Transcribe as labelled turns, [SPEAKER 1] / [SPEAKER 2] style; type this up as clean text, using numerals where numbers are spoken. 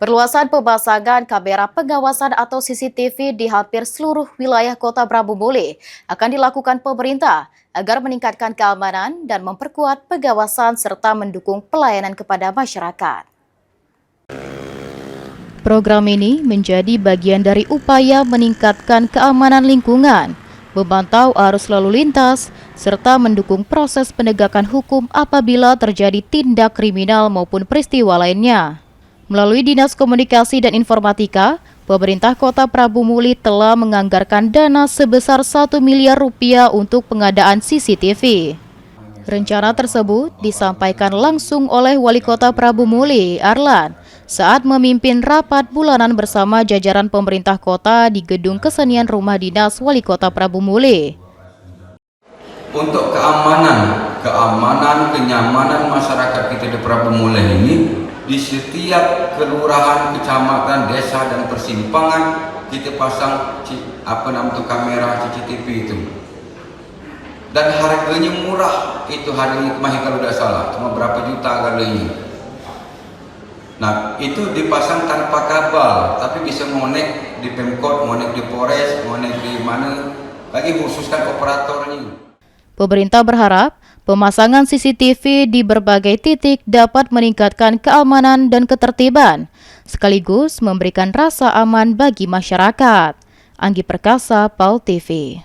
[SPEAKER 1] Perluasan pemasangan kamera pengawasan atau CCTV di hampir seluruh wilayah Kota Prabu Muli akan dilakukan pemerintah agar meningkatkan keamanan dan memperkuat pengawasan serta mendukung pelayanan kepada masyarakat. Program ini menjadi bagian dari upaya meningkatkan keamanan lingkungan, memantau arus lalu lintas, serta mendukung proses penegakan hukum apabila terjadi tindak kriminal maupun peristiwa lainnya. Melalui Dinas Komunikasi dan Informatika, pemerintah Kota Prabu Muli telah menganggarkan dana sebesar 1 miliar rupiah untuk pengadaan CCTV. Rencana tersebut disampaikan langsung oleh Wali Kota Prabu Muli, Arlan, saat memimpin rapat bulanan bersama jajaran pemerintah kota di Gedung Kesenian Rumah Dinas Wali Kota Prabu Muli.
[SPEAKER 2] Untuk keamanan, kenyamanan masyarakat kita di Prabu Muli ini, di setiap kelurahan, kecamatan, desa dan persimpangan kita pasang kamera CCTV itu. Dan harganya murah, itu hari ini kalau tidak salah, cuma berapa juta harganya. Nah, itu dipasang tanpa kabel, tapi bisa ngonek di Pemkot, ngonek di Polres, ngonek di mana, lagi khususkan operatornya.
[SPEAKER 1] Pemerintah berharap pemasangan CCTV di berbagai titik dapat meningkatkan keamanan dan ketertiban, sekaligus memberikan rasa aman bagi masyarakat. Anggi Perkasa, PAL TV.